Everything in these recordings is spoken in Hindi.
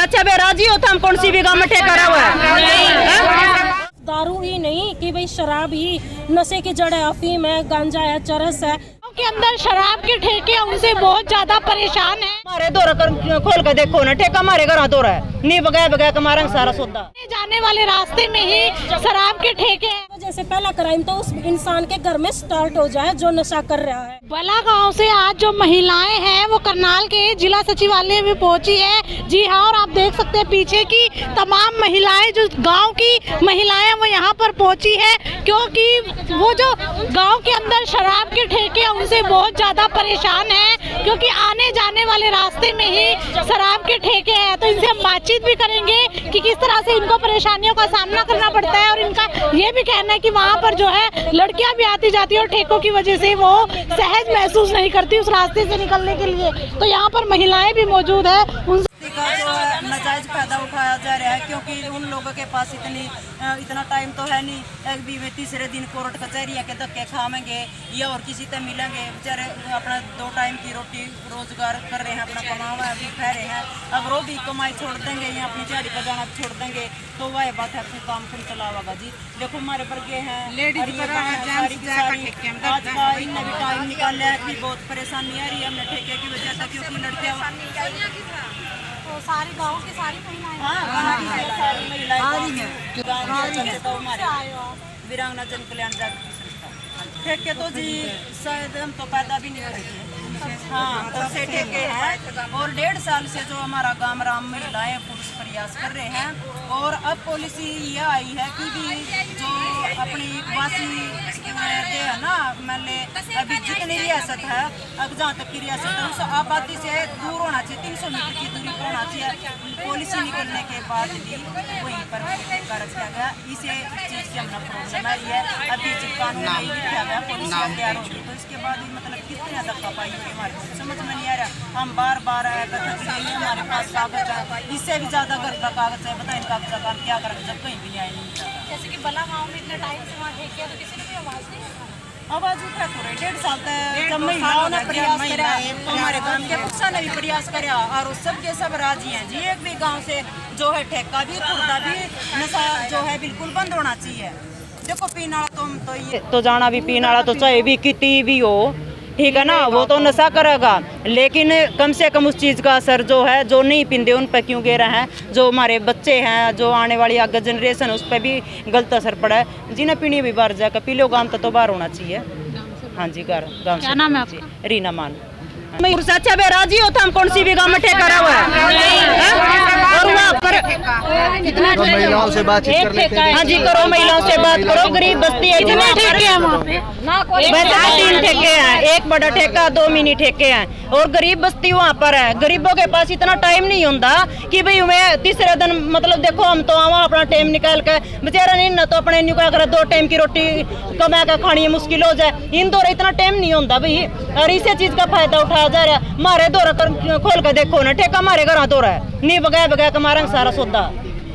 सच्चा बेराजी हो तो हम कौन सी भी गाँव में ठेका हुआ है। दारू ही नहीं कि भाई शराब ही नशे की जड़ है, अफीम है, गांजा है, चरस है के अंदर शराब के ठेके उनसे बहुत ज्यादा परेशान है। हमारे दौरा कर खोल कर देखो ना, ठेका हमारे घर दौरा है नहीं, बगैर बगैर कमारा सारा सौदा। जाने वाले रास्ते में ही शराब के ठेके हैं। जैसे पहला क्राइम तो उस इंसान के घर में स्टार्ट हो जाए जो नशा कर रहा है। बला गांव से आज जो महिलाएं हैं वो करनाल के जिला सचिवालय में पहुंची है। जी हाँ, और आप देख सकते हैं पीछे की तमाम महिलाएं, जो गांव की महिलाएं वो यहाँ पर पहुंची है, क्योंकि वो जो गांव के अंदर शराब के ठेके उनसे बहुत ज्यादा परेशान है, क्योंकि आने जाने वाले रास्ते में ही शराब के ठेके हैं। तो इनसे हम बातचीत भी करेंगे कि किस तरह से इनको परेशानियों का सामना करना पड़ता है, और इनका ये भी कहना है कि वहाँ पर जो है लड़कियां भी आती जाती है और ठेकों की वजह से वो सहज महसूस नहीं करती उस रास्ते से निकलने के लिए। तो यहाँ पर महिलाएं भी मौजूद है। का जो नाजायज फायदा उठाया जा रहा है, क्योंकि उन लोगों के पास इतना टाइम तो है नहीं, एक भी वे तीसरे दिन कोर्ट कचहरिया के धक्के खाएंगे या और किसी से मिलेंगे। बेचारे अपना 2 टाइम की रोटी रोजगार कर रहे हैं, अपना कमावा भी खा रहे हैं। अगर वो भी कमाई छोड़ देंगे या अपनी दिहाड़ी पर जाना छोड़ देंगे तो वह बात है फिर काम कौन चलावागा जी। देखो हमारे वर्गे हैं, आज का इनने भी टाइम निकाल लिया, भी बहुत परेशानी आ रही है हमें ठेके की वजह से, क्योंकि लड़कियाँ तो सारे गांव की सारी वीरांगना जन कल्याण जागृति संस्था ठेके तो जी शायद हम तो पैदा भी नहीं हो रही है। हाँ, तब से ठेके हैं और 1.5 साल से जो हमारा गांव राम महिलाएं पुरुष प्रयास कर रहे हैं। और अब पॉलिसी ये आई है कि भी जो अपनी वासी है ना, मान ले अभी जितनी रियासत है, अब जहाँ तक की रियासत है उस आबादी से दूर होना चाहिए, 300 मीटर की दूरी पर होना चाहिए। पॉलिसी निकलने के बाद भी वहीं पर ठेका रखा गया। इसे चीज़ की हमने प्रॉब्लम आई है। अभी जब कानून नहीं लिखा गया, पॉलिसी तैयार होगी तो इसके बाद भी मतलब कितने धक्का पाई होगी हमारे समझ में नहीं आ रहा। हम बार बार हमारे पास कागज है, इससे भी ज़्यादा घर का कागज है, बताएं कागज का काम क्या करें जब कहीं भी नहीं आए। जैसे कि बला गांव में इतने टाइम से वहाँ ठेके तो किसी ने भी आवाज़ नहीं उठाई। आवाज उठा तो 1.5 साल तक जब महिलाओं ने प्रयास करा, हमारे गांव के पुरुषों ने भी प्रयास करा और सब के सब राजी हैं जी। एक भी गांव से जो है ठेका भी खुर्दा भी नशा जो है बिल्कुल बंद होना चाहिए। देखो पीने वाला तो ये तो जाना भी पीने वाला तो चाहे भी कितनी भी हो, ठीक है ना, वो तो नशा करेगा, लेकिन कम से कम उस चीज़ का असर जो है जो नहीं पींदे उन पर क्यों गिर रहे हैं। जो हमारे बच्चे हैं, जो आने वाली आगे जनरेशन उस पर भी गलत असर पड़ा है। जिन्हें पीनी भी बाहर जाकर पी लो, गाँव तो बाहर होना चाहिए। हाँ जी, गाँव क्या नाम है आपका? रीना मान। सच्चा बेराजी हो तो हम कौन सी भी गाँव में ठेका हुआ है। और वहाँ पर महिलाओं से बातचीत कर लेते हैं। हाँ जी, करो, महिलाओं से बात करो। गरीब बस्ती है, कितने ठेके हैं वहाँ पे? 3 ठेके हैं, एक बड़ा ठेका, 2 मिनी ठेके हैं और गरीब बस्ती वहाँ पर है। गरीबों के पास इतना टाइम नहीं होता कि भाई मैं तीसरे दिन मतलब देखो हम तो आवा अपना टाइम निकाल कर बेचारा नहीं ना तो अपने निकाल कर 2 टाइम की रोटी कमा कर खानी मुश्किल हो जाए। इन दौरे इतना टाइम नहीं होता भाई, और इसी चीज़ का फायदा उठाया जा रहा है। हमारे दौरा कर खोल कर देखो ना, ठेका हमारे घर दौरा है नहीं, बगैर बगैर कमारा सारा सौदा।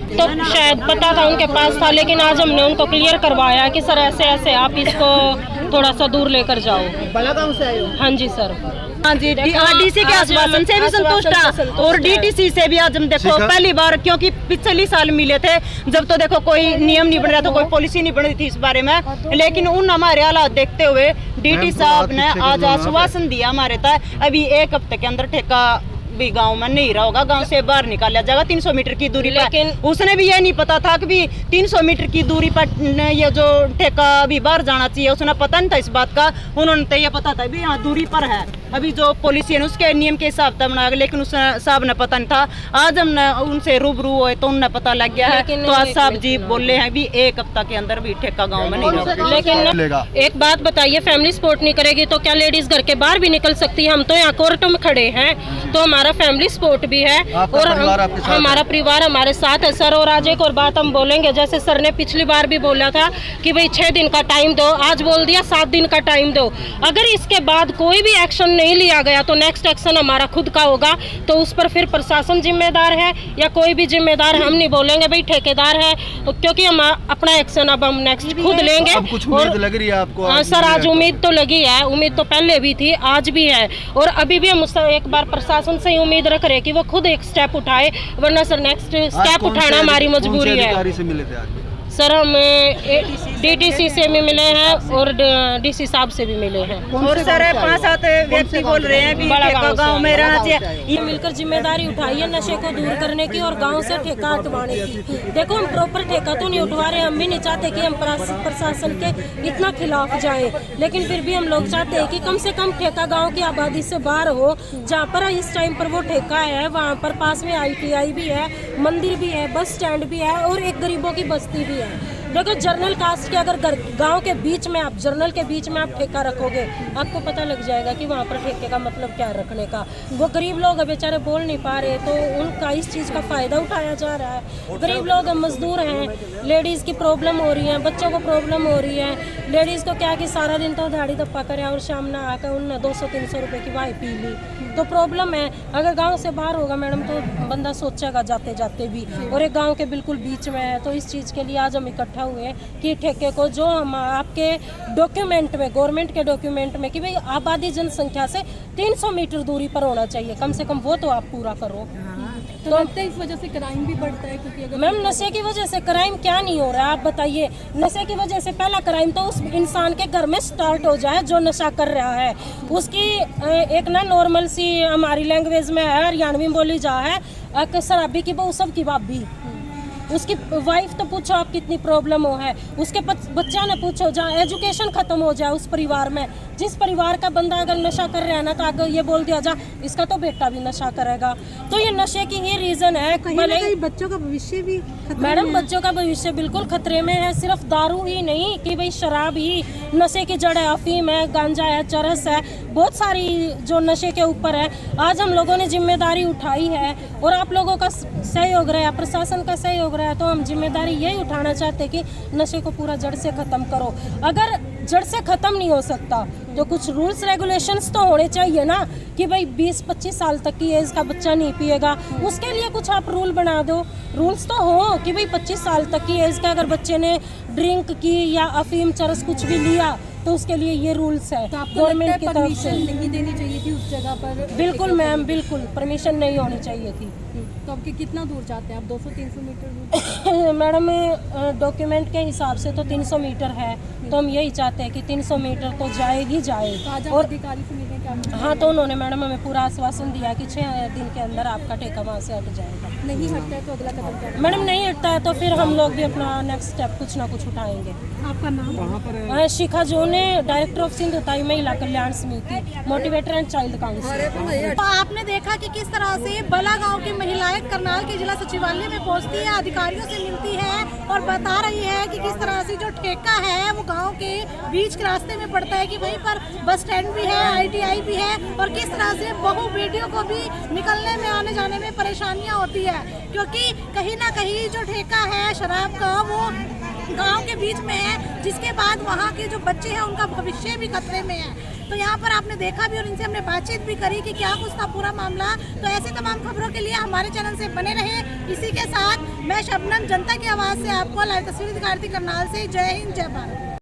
तो शायद पता था उनके पास था, लेकिन आज हमने उनको क्लियर करवाया कि सर ऐसे ऐसे आप इसको थोड़ा सा दूर लेकर जाओ। बला गांव से आए हो? हाँ जी सर। हाँ जी, डीसी के आश्वासन से भी संतुष्ट है और डीटीसी से भी आज हम देखो पहली बार, क्योंकि पिछले साल मिले थे जब तो देखो कोई नियम नहीं बन रहा था, कोई पॉलिसी नहीं बन रही थी इस बारे में, लेकिन उन हमारे हालात देखते हुए डीटी साहब ने आज आश्वासन दिया हमारे तक अभी 1 हफ्ते के अंदर ठेका भी गांव में नहीं रहा होगा, गांव से बाहर निकाला जाएगा 300 मीटर की दूरी पर। लेकिन उसने भी ये नहीं पता था कि भी 300 मीटर की दूरी पर ये जो ठेका भी बाहर जाना चाहिए, उसने पता नहीं था इस बात का। उन्होंने तो ये पता था भी यहाँ दूरी पर है, अभी जो पॉलिसी है उसके नियम के हिसाब से बनाया, लेकिन उस साहब ने पता नहीं था। आज हमने उनसे रूबरू हुए तो उन्हें पता लग गया है। तो आज साहब जी बोले हैं भी 1 हफ्ता के अंदर भी ठेका गाँव में नहीं रहा। लेकिन एक बात बताइए, फैमिली सपोर्ट नहीं करेगी तो क्या लेडीज घर के बाहर भी निकल सकती है? हम तो यहाँ कोर्ट में खड़े हैं, तो हमारा फैमिली सपोर्ट भी है और हमारा परिवार हमारे साथ है सर। और आज एक और बात हम बोलेंगे, जैसे सर ने पिछली बार भी बोला था कि भाई 6 दिन का टाइम दो, आज बोल दिया 7 दिन का टाइम दो। अगर इसके बाद कोई भी एक्शन नहीं लिया गया तो नेक्स्ट एक्शन हमारा खुद का होगा, तो उस पर फिर प्रशासन जिम्मेदार है या कोई भी जिम्मेदार, हम नहीं बोलेंगे भाई ठेकेदार है, क्योंकि हम अपना एक्शन अब हम नेक्स्ट खुद लेंगे। कुछ उम्मीद लग रही है आपको? हाँ सर, आज उम्मीद तो लगी है, उम्मीद तो पहले भी थी, आज भी है, और अभी भी हम एक बार प्रशासन से ही उम्मीद रख रहे कि वो खुद एक स्टेप उठाए, वरना सर नेक्स्ट स्टेप उठाना हमारी मजबूरी है। अधिकारी से मिले थे आज? सर हम DTC से भी मिले हैं और DC साहब से भी मिले हैं। और सर 5-7 व्यक्ति बोल रहे हैं भी गाँव में रहना चाहिए। ये मिलकर जिम्मेदारी उठाई है नशे को दूर करने की और गांव से ठेका हटवाने की। देखो हम प्रॉपर ठेका तो नहीं उठवा रहे, हम भी नहीं चाहते कि हम प्रशासन के इतना खिलाफ जाएं, लेकिन फिर भी हम लोग चाहते हैं कि कम से कम ठेका गांव की आबादी से बाहर हो। जहाँ पर इस टाइम पर वो ठेका है वहाँ पर पास में ITI भी है, मंदिर भी है, बस स्टैंड भी है और एक गरीबों की बस्ती भी है। देखो जर्नल कास्ट के अगर गांव के बीच में आप जर्नल के बीच में आप ठेका रखोगे, आपको पता लग जाएगा कि वहाँ पर ठेके का मतलब क्या है रखने का। वो गरीब लोग बेचारे बोल नहीं पा रहे, तो उनका इस चीज़ का फ़ायदा उठाया जा रहा है। गरीब लोग मजदूर हैं, लेडीज़ की प्रॉब्लम हो रही है, बच्चों को प्रॉब्लम हो रही है। लेडीज़ को क्या कि सारा दिन तो दाढ़ी धप्पा करें और शाम ना आकर उन 200-300 रुपये की वाई पी ली, तो प्रॉब्लम है। अगर गाँव से बाहर होगा मैडम तो बंदा सोचेगा जाते जाते भी, और एक गाँव के बिल्कुल बीच में है। तो इस चीज़ के लिए आज हम इकट्ठा हुए कि ठेके को जो हम आपके डॉक्यूमेंट में, गवर्नमेंट के डॉक्यूमेंट में कि भाई आबादी जनसंख्या से 300 मीटर दूरी पर होना चाहिए कम से कम, वो तो आप पूरा करो। तो लगता है इस वजह से क्राइम भी बढ़ता है, क्योंकि अगर मैम नशे की वजह से क्राइम क्या नहीं हो रहा है आप बताइए। नशे की वजह से पहला क्राइम तो उस इंसान के घर में स्टार्ट हो जाए जो नशा कर रहा है। उसकी एक ना नॉर्मल सी हमारी लैंग्वेज में है, हरियाणवी बोली जा है, शराबी की बहू सब की भाभी। उसकी वाइफ तो पूछो आप कितनी प्रॉब्लम हो है, उसके बच्चा ने पूछो, जहाँ एजुकेशन खत्म हो जाए उस परिवार में। जिस परिवार का बंदा अगर नशा कर रहा है ना, तो आगे ये बोल दिया जा इसका तो बेटा भी नशा करेगा। तो ये नशे की ही रीजन है। कहीं बच्चों का भविष्य भी मैडम बच्चों का भविष्य बिल्कुल खतरे में है। सिर्फ दारू ही नहीं कि भाई शराब ही नशे की जड़ है, अफीम है, गांजा है, चरस है, बहुत सारी जो नशे के ऊपर है। आज हम लोगों ने जिम्मेदारी उठाई है और आप लोगों का सहयोग रहा है, प्रशासन का सहयोग रहा है, तो हम जिम्मेदारी यही उठाना चाहते हैं कि नशे को पूरा जड़ से ख़त्म करो। अगर जड़ से ख़त्म नहीं हो सकता तो कुछ रूल्स रेगुलेशंस तो होने चाहिए ना, कि भाई 20-25 साल तक की एज का बच्चा नहीं पिएगा, उसके लिए कुछ आप रूल बना दो। रूल्स तो हो कि भाई 25 साल तक की एज का अगर बच्चे ने ड्रिंक की या अफीम चरस कुछ भी लिया तो उसके लिए ये रूल्स है गवर्नमेंट की तरफ से। नहीं देनी चाहिए थी उस जगह पर? बिल्कुल मैम, बिल्कुल परमिशन नहीं होनी चाहिए थी। तो आपके कितना दूर जाते हैं आप? 200-300 मीटर दूर? मैडम डॉक्यूमेंट के हिसाब से तो 300 मीटर है, तो हम यही चाहते हैं कि 300 मीटर तो जाए ही जाए। तो आज आप और अधिकारी से मिले क्या? हाँ, तो उन्होंने मैडम हमें पूरा आश्वासन दिया कि 6 दिन के अंदर आपका ठेका वहाँ से हट जाएगा। नहीं हटता है तो अगला कदम क्या? मैडम नहीं हटता है तो फिर हम लोग भी अपना नेक्स्ट स्टेप कुछ ना कुछ उठाएंगे। आपका नाम? शिखा जो ने डायरेक्टर ऑफ सिंधुताई महिला कल्याण समिति, मोटिवेटर एंड चाइल्ड काउंसिल। तो आपने देखा कि किस तरह से बला गांव की महिलाएं करनाल के जिला सचिवालय में पहुंचती है, अधिकारियों से मिलती है और बता रही है कि किस तरह से जो ठेका है वो गांव के बीच के रास्ते में पड़ता है, कि वहीं पर बस स्टैंड भी है, ITI भी है, और किस तरह से बहु बेटियों को भी निकलने में आने जाने में परेशानियां होती है, क्योंकि कहीं ना कहीं जो ठेका है शराब का वो गांव के बीच में है, जिसके बाद वहाँ के जो बच्चे हैं उनका भविष्य भी खतरे में है। तो यहाँ पर आपने देखा भी और इनसे हमने बातचीत भी करी कि क्या कुछ था पूरा मामला। तो ऐसी तमाम खबरों के लिए हमारे चैनल से बने रहे। इसी के साथ मैं शबनम, जनता की आवाज़ से आपको लाइव तस्वीर दिखाती करनाल से। जय हिंद, जय भारत।